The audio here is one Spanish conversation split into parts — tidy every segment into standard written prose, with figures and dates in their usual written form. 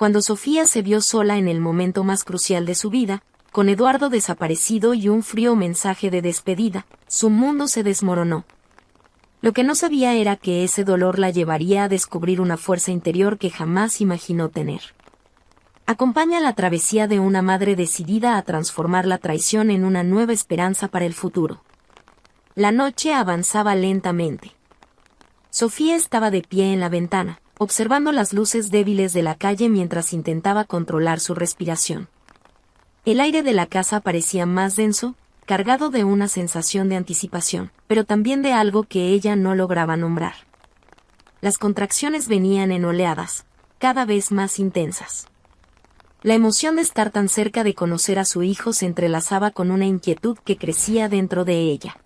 Cuando Sofía se vio sola en el momento más crucial de su vida, con Eduardo desaparecido y un frío mensaje de despedida, su mundo se desmoronó. Lo que no sabía era que ese dolor la llevaría a descubrir una fuerza interior que jamás imaginó tener. Acompaña la travesía de una madre decidida a transformar la traición en una nueva esperanza para el futuro. La noche avanzaba lentamente. Sofía estaba de pie en la ventana, observando las luces débiles de la calle mientras intentaba controlar su respiración. El aire de la casa parecía más denso, cargado de una sensación de anticipación, pero también de algo que ella no lograba nombrar. Las contracciones venían en oleadas, cada vez más intensas. La emoción de estar tan cerca de conocer a su hijo se entrelazaba con una inquietud que crecía dentro de ella.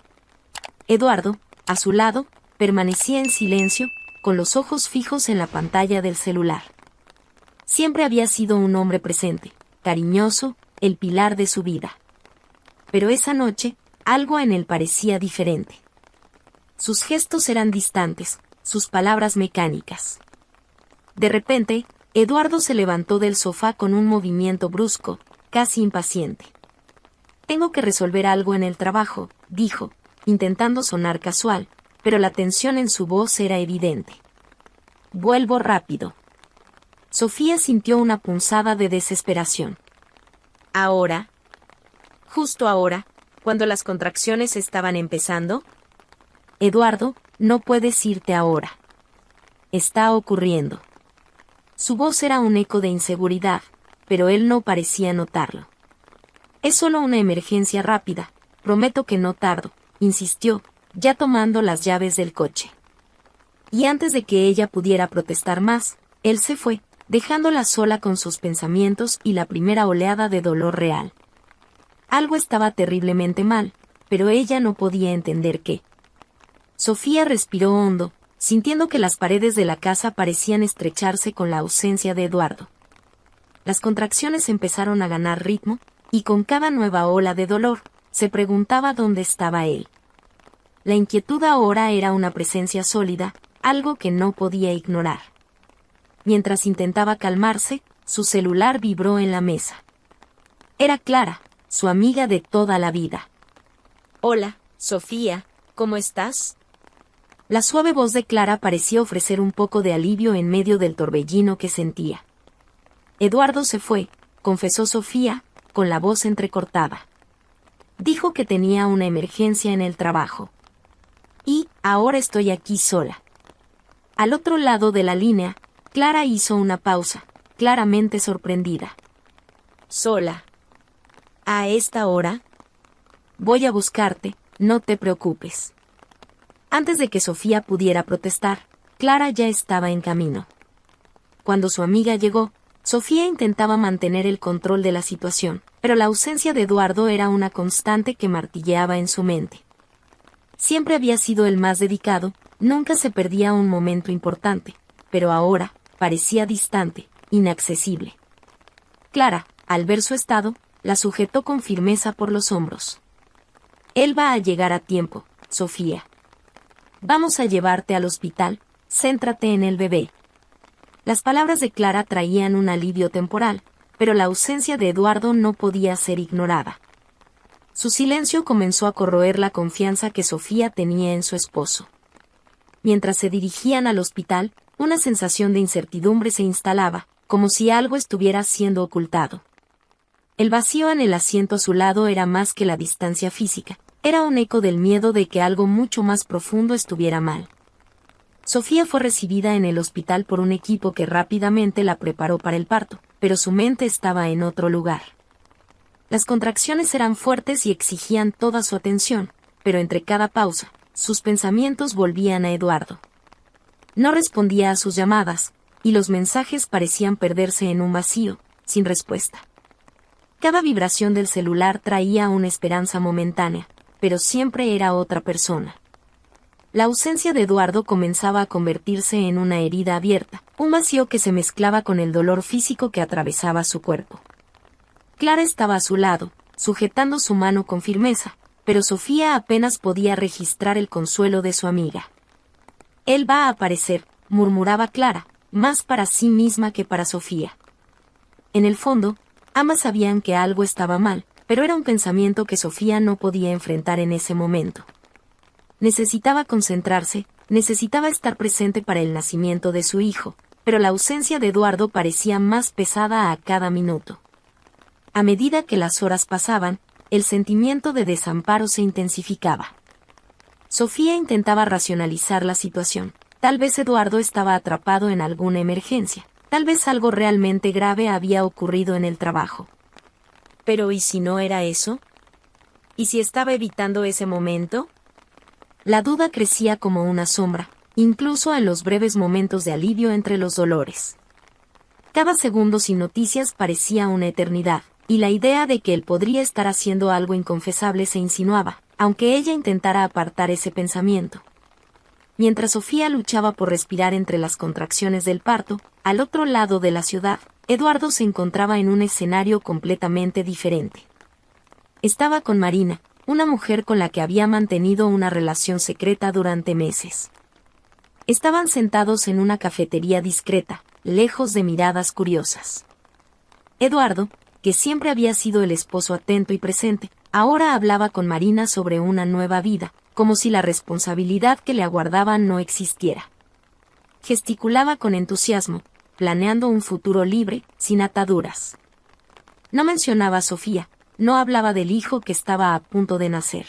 Eduardo, a su lado, permanecía en silencio, con los ojos fijos en la pantalla del celular. Siempre había sido un hombre presente, cariñoso, el pilar de su vida. Pero esa noche, algo en él parecía diferente. Sus gestos eran distantes, sus palabras mecánicas. De repente, Eduardo se levantó del sofá con un movimiento brusco, casi impaciente. «Tengo que resolver algo en el trabajo», dijo, intentando sonar casual, pero la tensión en su voz era evidente. «Vuelvo rápido». Sofía sintió una punzada de desesperación. «¿Ahora? ¿Justo ahora, cuando las contracciones estaban empezando?» «Eduardo, no puedes irte ahora. Está ocurriendo». Su voz era un eco de inseguridad, pero él no parecía notarlo. «Es solo una emergencia rápida, prometo que no tardo», insistió, ya tomando las llaves del coche. Y antes de que ella pudiera protestar más, él se fue, dejándola sola con sus pensamientos y la primera oleada de dolor real. Algo estaba terriblemente mal, pero ella no podía entender qué. Sofía respiró hondo, sintiendo que las paredes de la casa parecían estrecharse con la ausencia de Eduardo. Las contracciones empezaron a ganar ritmo, y con cada nueva ola de dolor, se preguntaba dónde estaba él. La inquietud ahora era una presencia sólida, algo que no podía ignorar. Mientras intentaba calmarse, su celular vibró en la mesa. Era Clara, su amiga de toda la vida. «Hola, Sofía, ¿cómo estás?» La suave voz de Clara parecía ofrecer un poco de alivio en medio del torbellino que sentía. «Eduardo se fue», confesó Sofía, con la voz entrecortada. «Dijo que tenía una emergencia en el trabajo. Y ahora estoy aquí sola». Al otro lado de la línea, Clara hizo una pausa, claramente sorprendida. «¿Sola? ¿A esta hora?» «Voy a buscarte, no te preocupes». Antes de que Sofía pudiera protestar, Clara ya estaba en camino. Cuando su amiga llegó, Sofía intentaba mantener el control de la situación, pero la ausencia de Eduardo era una constante que martilleaba en su mente. Siempre había sido el más dedicado, nunca se perdía un momento importante, pero ahora parecía distante, inaccesible. Clara, al ver su estado, la sujetó con firmeza por los hombros. «Él va a llegar a tiempo, Sofía. Vamos a llevarte al hospital, céntrate en el bebé». Las palabras de Clara traían un alivio temporal, pero la ausencia de Eduardo no podía ser ignorada. Su silencio comenzó a corroer la confianza que Sofía tenía en su esposo. Mientras se dirigían al hospital, una sensación de incertidumbre se instalaba, como si algo estuviera siendo ocultado. El vacío en el asiento a su lado era más que la distancia física, era un eco del miedo de que algo mucho más profundo estuviera mal. Sofía fue recibida en el hospital por un equipo que rápidamente la preparó para el parto, pero su mente estaba en otro lugar. Las contracciones eran fuertes y exigían toda su atención, pero entre cada pausa, sus pensamientos volvían a Eduardo. No respondía a sus llamadas, y los mensajes parecían perderse en un vacío, sin respuesta. Cada vibración del celular traía una esperanza momentánea, pero siempre era otra persona. La ausencia de Eduardo comenzaba a convertirse en una herida abierta, un vacío que se mezclaba con el dolor físico que atravesaba su cuerpo. Clara estaba a su lado, sujetando su mano con firmeza, pero Sofía apenas podía registrar el consuelo de su amiga. «Él va a aparecer», murmuraba Clara, más para sí misma que para Sofía. En el fondo, ambas sabían que algo estaba mal, pero era un pensamiento que Sofía no podía enfrentar en ese momento. Necesitaba concentrarse, necesitaba estar presente para el nacimiento de su hijo, pero la ausencia de Eduardo parecía más pesada a cada minuto. A medida que las horas pasaban, el sentimiento de desamparo se intensificaba. Sofía intentaba racionalizar la situación. Tal vez Eduardo estaba atrapado en alguna emergencia. Tal vez algo realmente grave había ocurrido en el trabajo. Pero ¿y si no era eso? ¿Y si estaba evitando ese momento? La duda crecía como una sombra, incluso en los breves momentos de alivio entre los dolores. Cada segundo sin noticias parecía una eternidad, y la idea de que él podría estar haciendo algo inconfesable se insinuaba, aunque ella intentara apartar ese pensamiento. Mientras Sofía luchaba por respirar entre las contracciones del parto, al otro lado de la ciudad, Eduardo se encontraba en un escenario completamente diferente. Estaba con Marina, una mujer con la que había mantenido una relación secreta durante meses. Estaban sentados en una cafetería discreta, lejos de miradas curiosas. Eduardo, que siempre había sido el esposo atento y presente, ahora hablaba con Marina sobre una nueva vida, como si la responsabilidad que le aguardaba no existiera. Gesticulaba con entusiasmo, planeando un futuro libre, sin ataduras. No mencionaba a Sofía, no hablaba del hijo que estaba a punto de nacer.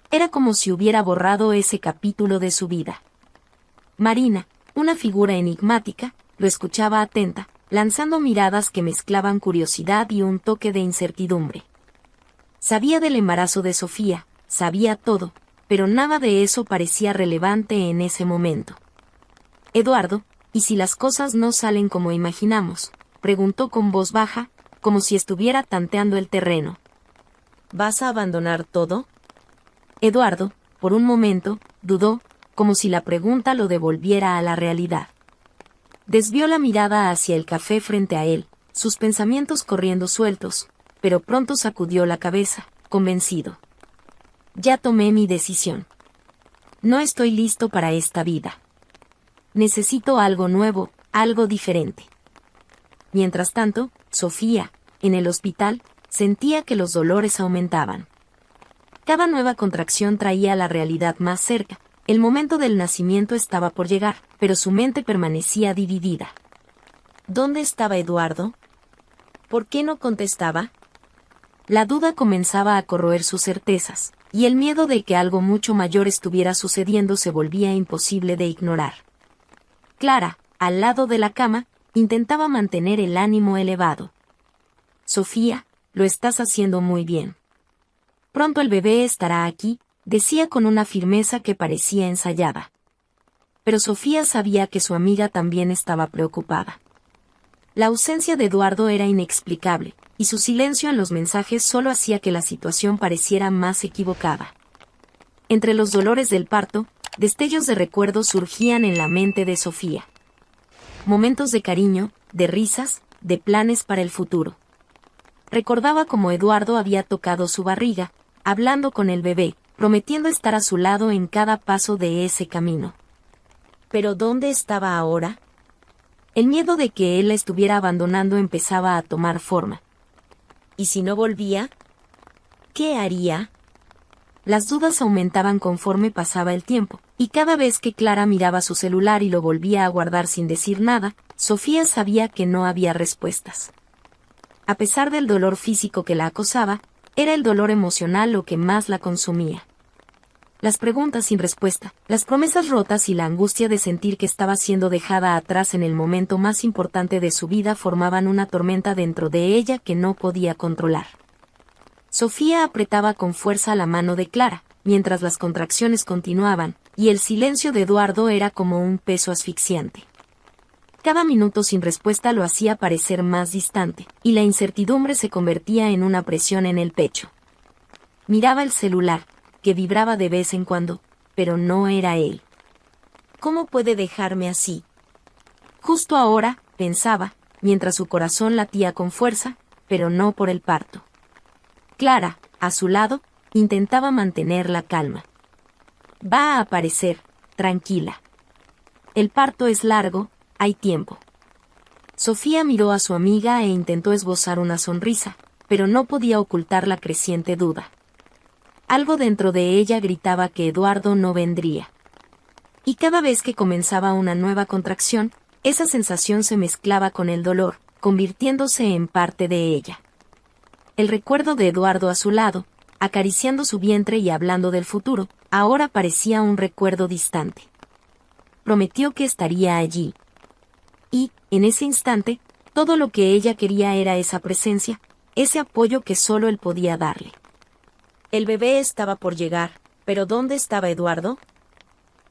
Era como si hubiera borrado ese capítulo de su vida. Marina, una figura enigmática, lo escuchaba atenta, lanzando miradas que mezclaban curiosidad y un toque de incertidumbre. Sabía del embarazo de Sofía, sabía todo, pero nada de eso parecía relevante en ese momento. Eduardo, ¿y si las cosas no salen como imaginamos?, preguntó con voz baja, como si estuviera tanteando el terreno. ¿Vas a abandonar todo? Eduardo, por un momento, dudó, como si la pregunta lo devolviera a la realidad. Desvió la mirada hacia el café frente a él, sus pensamientos corriendo sueltos, pero pronto sacudió la cabeza, convencido. Ya tomé mi decisión. No estoy listo para esta vida. Necesito algo nuevo, algo diferente. Mientras tanto, Sofía, en el hospital, sentía que los dolores aumentaban. Cada nueva contracción traía la realidad más cerca. El momento del nacimiento estaba por llegar, pero su mente permanecía dividida. ¿Dónde estaba Eduardo? ¿Por qué no contestaba? La duda comenzaba a corroer sus certezas, y el miedo de que algo mucho mayor estuviera sucediendo se volvía imposible de ignorar. Clara, al lado de la cama, intentaba mantener el ánimo elevado. Sofía, lo estás haciendo muy bien. Pronto el bebé estará aquí, decía con una firmeza que parecía ensayada. Pero Sofía sabía que su amiga también estaba preocupada. La ausencia de Eduardo era inexplicable, y su silencio en los mensajes solo hacía que la situación pareciera más equivocada. Entre los dolores del parto, destellos de recuerdos surgían en la mente de Sofía. Momentos de cariño, de risas, de planes para el futuro. Recordaba cómo Eduardo había tocado su barriga, hablando con el bebé, prometiendo estar a su lado en cada paso de ese camino. ¿Pero dónde estaba ahora? El miedo de que él la estuviera abandonando empezaba a tomar forma. ¿Y si no volvía? ¿Qué haría? Las dudas aumentaban conforme pasaba el tiempo, y cada vez que Clara miraba su celular y lo volvía a guardar sin decir nada, Sofía sabía que no había respuestas. A pesar del dolor físico que la acosaba, era el dolor emocional lo que más la consumía. Las preguntas sin respuesta, las promesas rotas y la angustia de sentir que estaba siendo dejada atrás en el momento más importante de su vida formaban una tormenta dentro de ella que no podía controlar. Sofía apretaba con fuerza la mano de Clara, mientras las contracciones continuaban, y el silencio de Eduardo era como un peso asfixiante. Cada minuto sin respuesta lo hacía parecer más distante, y la incertidumbre se convertía en una presión en el pecho. Miraba el celular, que vibraba de vez en cuando, pero no era él. ¿Cómo puede dejarme así? Justo ahora, pensaba, mientras su corazón latía con fuerza, pero no por el parto. Clara, a su lado, intentaba mantener la calma. Va a aparecer, tranquila. El parto es largo, hay tiempo. Sofía miró a su amiga e intentó esbozar una sonrisa, pero no podía ocultar la creciente duda. Algo dentro de ella gritaba que Eduardo no vendría. Y cada vez que comenzaba una nueva contracción, esa sensación se mezclaba con el dolor, convirtiéndose en parte de ella. El recuerdo de Eduardo a su lado, acariciando su vientre y hablando del futuro, ahora parecía un recuerdo distante. Prometió que estaría allí. Y, en ese instante, todo lo que ella quería era esa presencia, ese apoyo que solo él podía darle. El bebé estaba por llegar, pero ¿dónde estaba Eduardo?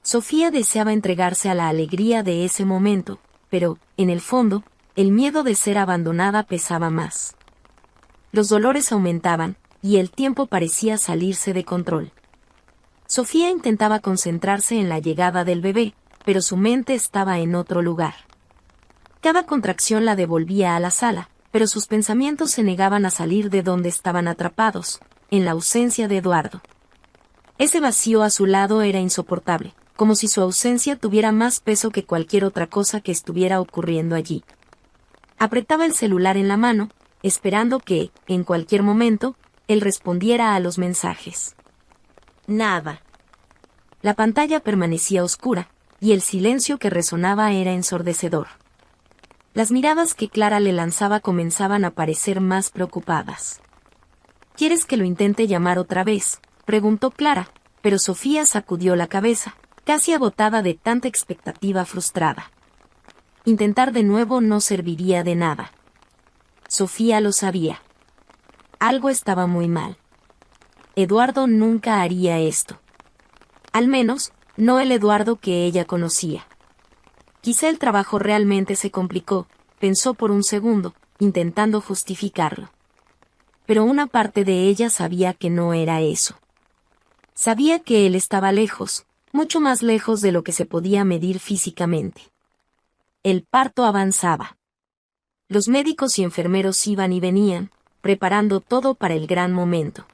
Sofía deseaba entregarse a la alegría de ese momento, pero, en el fondo, el miedo de ser abandonada pesaba más. Los dolores aumentaban, y el tiempo parecía salirse de control. Sofía intentaba concentrarse en la llegada del bebé, pero su mente estaba en otro lugar. Cada contracción la devolvía a la sala, pero sus pensamientos se negaban a salir de donde estaban atrapados, en la ausencia de Eduardo. Ese vacío a su lado era insoportable, como si su ausencia tuviera más peso que cualquier otra cosa que estuviera ocurriendo allí. Apretaba el celular en la mano, esperando que, en cualquier momento, él respondiera a los mensajes. Nada. La pantalla permanecía oscura, y el silencio que resonaba era ensordecedor. Las miradas que Clara le lanzaba comenzaban a parecer más preocupadas. ¿Quieres que lo intente llamar otra vez?, preguntó Clara, pero Sofía sacudió la cabeza, casi agotada de tanta expectativa frustrada. Intentar de nuevo no serviría de nada. Sofía lo sabía. Algo estaba muy mal. Eduardo nunca haría esto. Al menos, no el Eduardo que ella conocía. Quizá el trabajo realmente se complicó, pensó por un segundo, intentando justificarlo. Pero una parte de ella sabía que no era eso. Sabía que él estaba lejos, mucho más lejos de lo que se podía medir físicamente. El parto avanzaba. Los médicos y enfermeros iban y venían, preparando todo para el gran momento.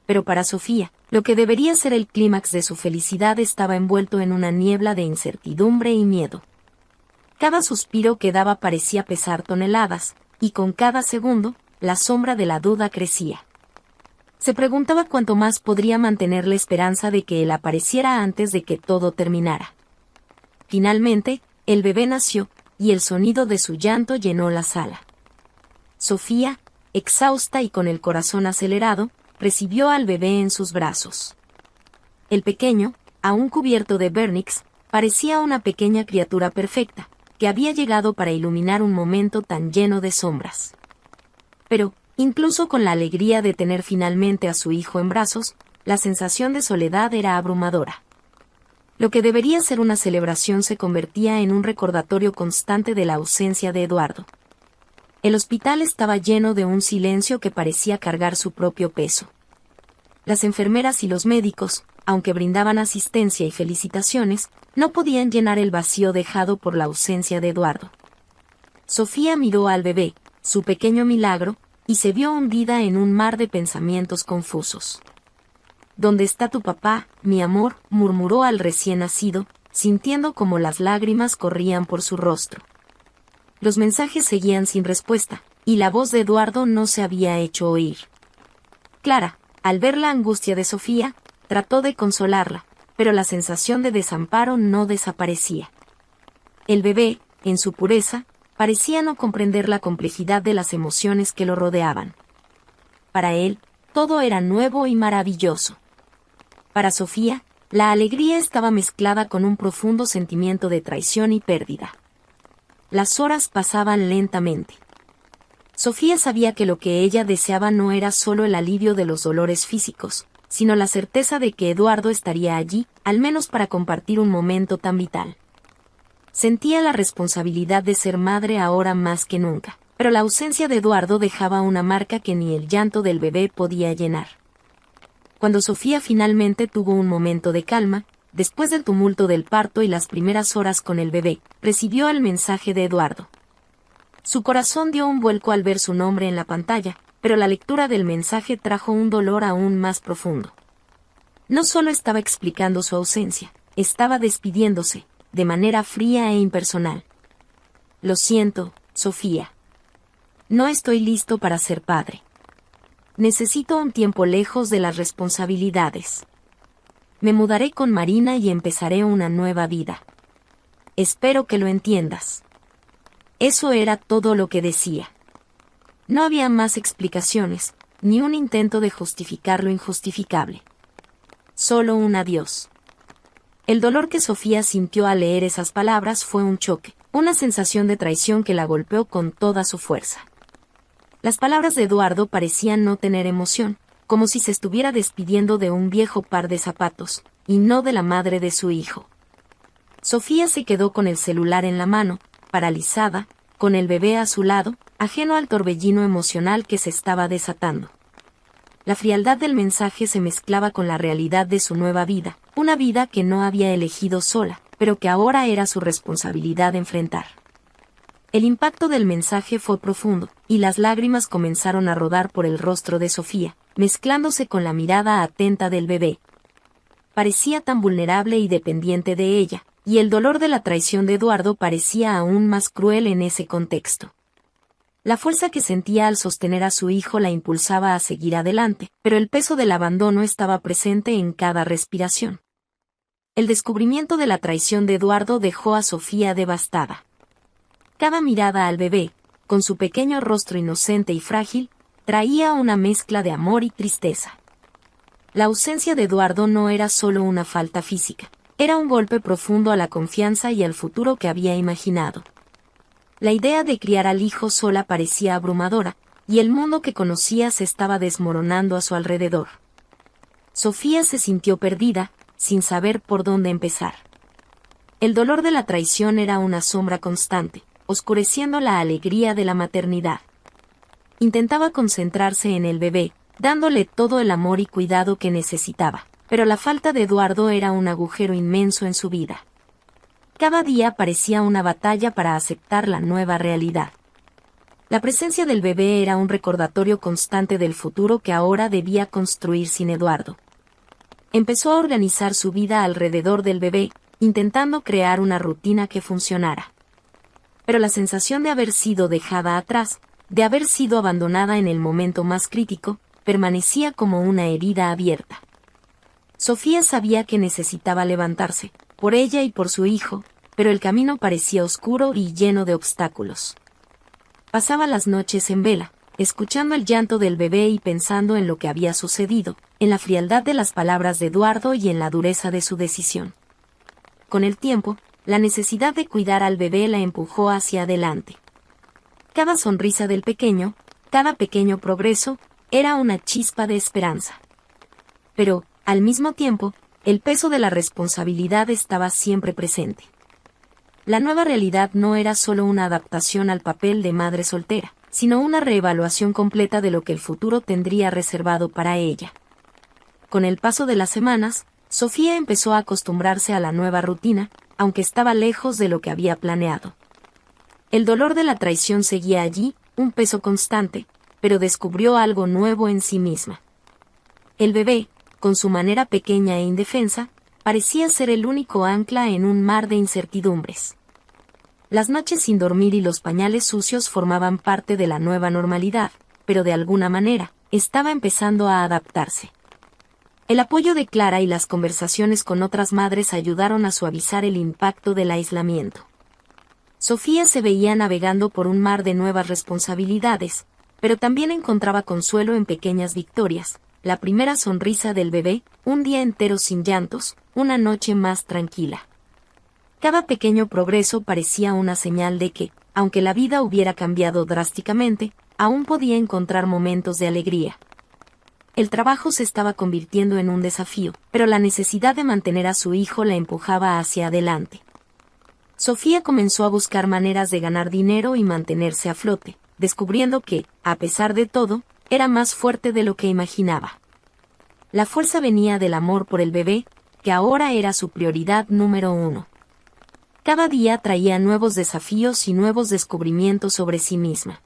Pero para Sofía, lo que debería ser el clímax de su felicidad estaba envuelto en una niebla de incertidumbre y miedo. Cada suspiro que daba parecía pesar toneladas, y con cada segundo, la sombra de la duda crecía. Se preguntaba cuánto más podría mantener la esperanza de que él apareciera antes de que todo terminara. Finalmente, el bebé nació, y el sonido de su llanto llenó la sala. Sofía, exhausta y con el corazón acelerado, recibió al bebé en sus brazos. El pequeño, aún cubierto de vernix, parecía una pequeña criatura perfecta, que había llegado para iluminar un momento tan lleno de sombras. Pero, incluso con la alegría de tener finalmente a su hijo en brazos, la sensación de soledad era abrumadora. Lo que debería ser una celebración se convertía en un recordatorio constante de la ausencia de Eduardo. El hospital estaba lleno de un silencio que parecía cargar su propio peso. Las enfermeras y los médicos, aunque brindaban asistencia y felicitaciones, no podían llenar el vacío dejado por la ausencia de Eduardo. Sofía miró al bebé, su pequeño milagro, y se vio hundida en un mar de pensamientos confusos. ¿Dónde está tu papá, mi amor?, murmuró al recién nacido, sintiendo como las lágrimas corrían por su rostro. Los mensajes seguían sin respuesta, y la voz de Eduardo no se había hecho oír. Clara, al ver la angustia de Sofía, trató de consolarla, pero la sensación de desamparo no desaparecía. El bebé, en su pureza, parecía no comprender la complejidad de las emociones que lo rodeaban. Para él, todo era nuevo y maravilloso. Para Sofía, la alegría estaba mezclada con un profundo sentimiento de traición y pérdida. Las horas pasaban lentamente. Sofía sabía que lo que ella deseaba no era solo el alivio de los dolores físicos, sino la certeza de que Eduardo estaría allí, al menos para compartir un momento tan vital. Sentía la responsabilidad de ser madre ahora más que nunca, pero la ausencia de Eduardo dejaba una marca que ni el llanto del bebé podía llenar. Cuando Sofía finalmente tuvo un momento de calma, después del tumulto del parto y las primeras horas con el bebé, recibió el mensaje de Eduardo. Su corazón dio un vuelco al ver su nombre en la pantalla, pero la lectura del mensaje trajo un dolor aún más profundo. No solo estaba explicando su ausencia, estaba despidiéndose, de manera fría e impersonal. Lo siento, Sofía. No estoy listo para ser padre. Necesito un tiempo lejos de las responsabilidades. Me mudaré con Marina y empezaré una nueva vida. Espero que lo entiendas. Eso era todo lo que decía. No había más explicaciones, ni un intento de justificar lo injustificable. Solo un adiós. El dolor que Sofía sintió al leer esas palabras fue un choque, una sensación de traición que la golpeó con toda su fuerza. Las palabras de Eduardo parecían no tener emoción, como si se estuviera despidiendo de un viejo par de zapatos, y no de la madre de su hijo. Sofía se quedó con el celular en la mano, paralizada, con el bebé a su lado, ajeno al torbellino emocional que se estaba desatando. La frialdad del mensaje se mezclaba con la realidad de su nueva vida, una vida que no había elegido sola, pero que ahora era su responsabilidad enfrentar. El impacto del mensaje fue profundo, y las lágrimas comenzaron a rodar por el rostro de Sofía, mezclándose con la mirada atenta del bebé. Parecía tan vulnerable y dependiente de ella, y el dolor de la traición de Eduardo parecía aún más cruel en ese contexto. La fuerza que sentía al sostener a su hijo la impulsaba a seguir adelante, pero el peso del abandono estaba presente en cada respiración. El descubrimiento de la traición de Eduardo dejó a Sofía devastada. Cada mirada al bebé, con su pequeño rostro inocente y frágil, traía una mezcla de amor y tristeza. La ausencia de Eduardo no era solo una falta física, era un golpe profundo a la confianza y al futuro que había imaginado. La idea de criar al hijo sola parecía abrumadora, y el mundo que conocía se estaba desmoronando a su alrededor. Sofía se sintió perdida, sin saber por dónde empezar. El dolor de la traición era una sombra constante, oscureciendo la alegría de la maternidad. Intentaba concentrarse en el bebé, dándole todo el amor y cuidado que necesitaba, pero la falta de Eduardo era un agujero inmenso en su vida. Cada día parecía una batalla para aceptar la nueva realidad. La presencia del bebé era un recordatorio constante del futuro que ahora debía construir sin Eduardo. Empezó a organizar su vida alrededor del bebé, intentando crear una rutina que funcionara. Pero la sensación de haber sido dejada atrás, de haber sido abandonada en el momento más crítico, permanecía como una herida abierta. Sofía sabía que necesitaba levantarse, por ella y por su hijo, pero el camino parecía oscuro y lleno de obstáculos. Pasaba las noches en vela, escuchando el llanto del bebé y pensando en lo que había sucedido, en la frialdad de las palabras de Eduardo y en la dureza de su decisión. Con el tiempo, la necesidad de cuidar al bebé la empujó hacia adelante. Cada sonrisa del pequeño, cada pequeño progreso, era una chispa de esperanza. Pero, al mismo tiempo, el peso de la responsabilidad estaba siempre presente. La nueva realidad no era solo una adaptación al papel de madre soltera, sino una reevaluación completa de lo que el futuro tendría reservado para ella. Con el paso de las semanas, Sofía empezó a acostumbrarse a la nueva rutina, aunque estaba lejos de lo que había planeado. El dolor de la traición seguía allí, un peso constante, pero descubrió algo nuevo en sí misma. El bebé, con su manera pequeña e indefensa, parecía ser el único ancla en un mar de incertidumbres. Las noches sin dormir y los pañales sucios formaban parte de la nueva normalidad, pero de alguna manera, estaba empezando a adaptarse. El apoyo de Clara y las conversaciones con otras madres ayudaron a suavizar el impacto del aislamiento. Sofía se veía navegando por un mar de nuevas responsabilidades, pero también encontraba consuelo en pequeñas victorias, la primera sonrisa del bebé, un día entero sin llantos, una noche más tranquila. Cada pequeño progreso parecía una señal de que, aunque la vida hubiera cambiado drásticamente, aún podía encontrar momentos de alegría. El trabajo se estaba convirtiendo en un desafío, pero la necesidad de mantener a su hijo la empujaba hacia adelante. Sofía comenzó a buscar maneras de ganar dinero y mantenerse a flote, descubriendo que, a pesar de todo, era más fuerte de lo que imaginaba. La fuerza venía del amor por el bebé, que ahora era su prioridad número 1. Cada día traía nuevos desafíos y nuevos descubrimientos sobre sí misma.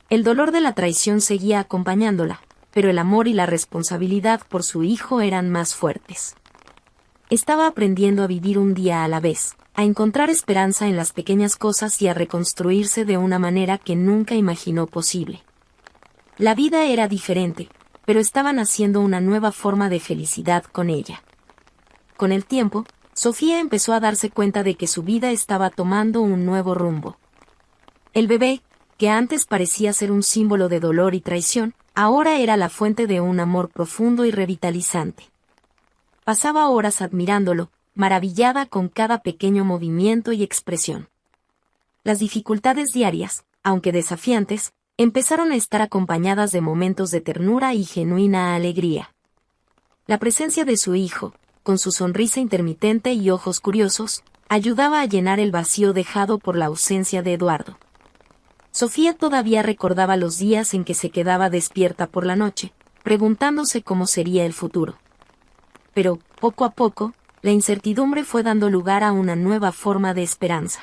El dolor de la traición seguía acompañándola, pero el amor y la responsabilidad por su hijo eran más fuertes. Estaba aprendiendo a vivir un día a la vez, a encontrar esperanza en las pequeñas cosas y a reconstruirse de una manera que nunca imaginó posible. La vida era diferente, pero estaban haciendo una nueva forma de felicidad con ella. Con el tiempo, Sofía empezó a darse cuenta de que su vida estaba tomando un nuevo rumbo. El bebé, que antes parecía ser un símbolo de dolor y traición, ahora era la fuente de un amor profundo y revitalizante. Pasaba horas admirándolo, maravillada con cada pequeño movimiento y expresión. Las dificultades diarias, aunque desafiantes, empezaron a estar acompañadas de momentos de ternura y genuina alegría. La presencia de su hijo, con su sonrisa intermitente y ojos curiosos, ayudaba a llenar el vacío dejado por la ausencia de Eduardo. Sofía todavía recordaba los días en que se quedaba despierta por la noche, preguntándose cómo sería el futuro. Pero, poco a poco, la incertidumbre fue dando lugar a una nueva forma de esperanza.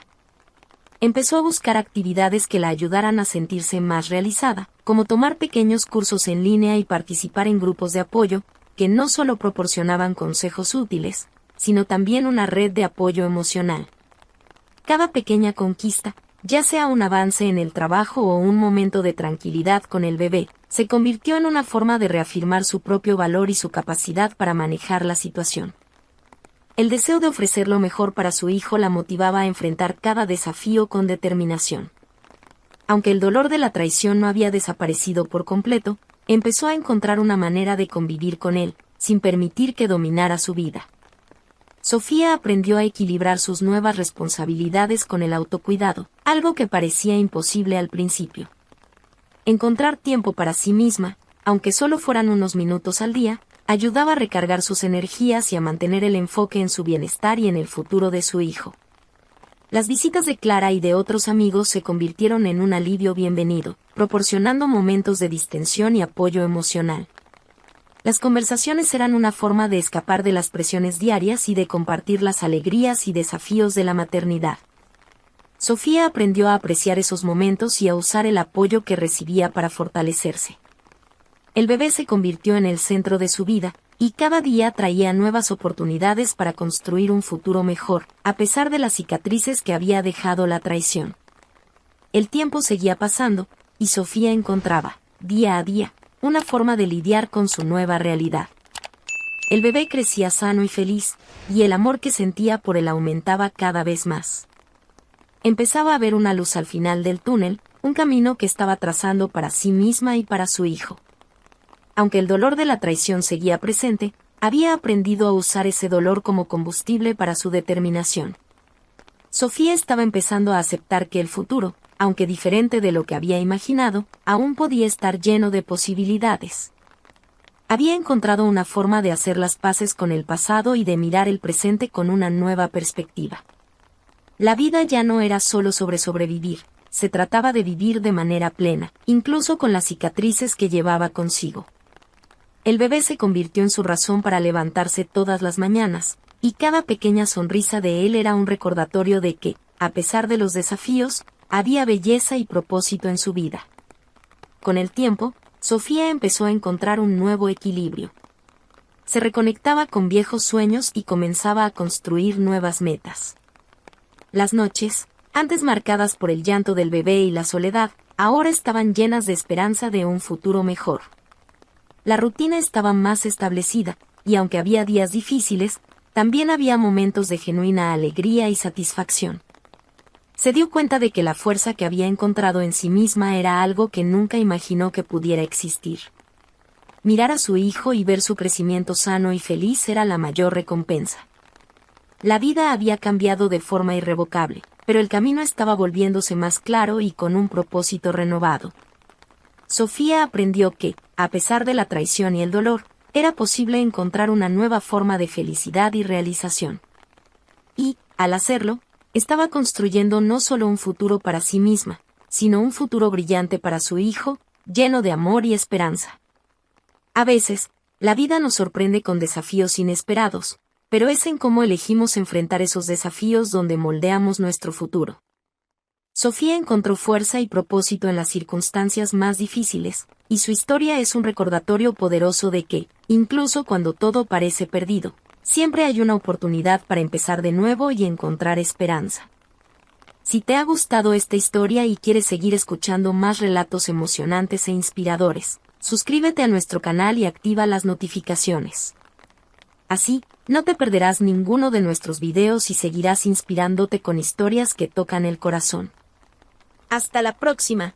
Empezó a buscar actividades que la ayudaran a sentirse más realizada, como tomar pequeños cursos en línea y participar en grupos de apoyo, que no solo proporcionaban consejos útiles, sino también una red de apoyo emocional. Cada pequeña conquista, ya sea un avance en el trabajo o un momento de tranquilidad con el bebé, se convirtió en una forma de reafirmar su propio valor y su capacidad para manejar la situación. El deseo de ofrecer lo mejor para su hijo la motivaba a enfrentar cada desafío con determinación. Aunque el dolor de la traición no había desaparecido por completo, empezó a encontrar una manera de convivir con él, sin permitir que dominara su vida. Sofía aprendió a equilibrar sus nuevas responsabilidades con el autocuidado, algo que parecía imposible al principio. Encontrar tiempo para sí misma, aunque solo fueran unos minutos al día, ayudaba a recargar sus energías y a mantener el enfoque en su bienestar y en el futuro de su hijo. Las visitas de Clara y de otros amigos se convirtieron en un alivio bienvenido, proporcionando momentos de distensión y apoyo emocional. Las conversaciones eran una forma de escapar de las presiones diarias y de compartir las alegrías y desafíos de la maternidad. Sofía aprendió a apreciar esos momentos y a usar el apoyo que recibía para fortalecerse. El bebé se convirtió en el centro de su vida, y cada día traía nuevas oportunidades para construir un futuro mejor, a pesar de las cicatrices que había dejado la traición. El tiempo seguía pasando, y Sofía encontraba, día a día, una forma de lidiar con su nueva realidad. El bebé crecía sano y feliz, y el amor que sentía por él aumentaba cada vez más. Empezaba a ver una luz al final del túnel, un camino que estaba trazando para sí misma y para su hijo. Aunque el dolor de la traición seguía presente, había aprendido a usar ese dolor como combustible para su determinación. Sofía estaba empezando a aceptar que el futuro, aunque diferente de lo que había imaginado, aún podía estar lleno de posibilidades. Había encontrado una forma de hacer las paces con el pasado y de mirar el presente con una nueva perspectiva. La vida ya no era solo sobre sobrevivir, se trataba de vivir de manera plena, incluso con las cicatrices que llevaba consigo. El bebé se convirtió en su razón para levantarse todas las mañanas, y cada pequeña sonrisa de él era un recordatorio de que, a pesar de los desafíos, había belleza y propósito en su vida. Con el tiempo, Sofía empezó a encontrar un nuevo equilibrio. Se reconectaba con viejos sueños y comenzaba a construir nuevas metas. Las noches, antes marcadas por el llanto del bebé y la soledad, ahora estaban llenas de esperanza de un futuro mejor. La rutina estaba más establecida, y aunque había días difíciles, también había momentos de genuina alegría y satisfacción. Se dio cuenta de que la fuerza que había encontrado en sí misma era algo que nunca imaginó que pudiera existir. Mirar a su hijo y ver su crecimiento sano y feliz era la mayor recompensa. La vida había cambiado de forma irrevocable, pero el camino estaba volviéndose más claro y con un propósito renovado. Sofía aprendió que, a pesar de la traición y el dolor, era posible encontrar una nueva forma de felicidad y realización. Y, al hacerlo, estaba construyendo no solo un futuro para sí misma, sino un futuro brillante para su hijo, lleno de amor y esperanza. A veces, la vida nos sorprende con desafíos inesperados, pero es en cómo elegimos enfrentar esos desafíos donde moldeamos nuestro futuro. Sofía encontró fuerza y propósito en las circunstancias más difíciles, y su historia es un recordatorio poderoso de que, incluso cuando todo parece perdido, siempre hay una oportunidad para empezar de nuevo y encontrar esperanza. Si te ha gustado esta historia y quieres seguir escuchando más relatos emocionantes e inspiradores, suscríbete a nuestro canal y activa las notificaciones. Así, no te perderás ninguno de nuestros videos y seguirás inspirándote con historias que tocan el corazón. ¡Hasta la próxima!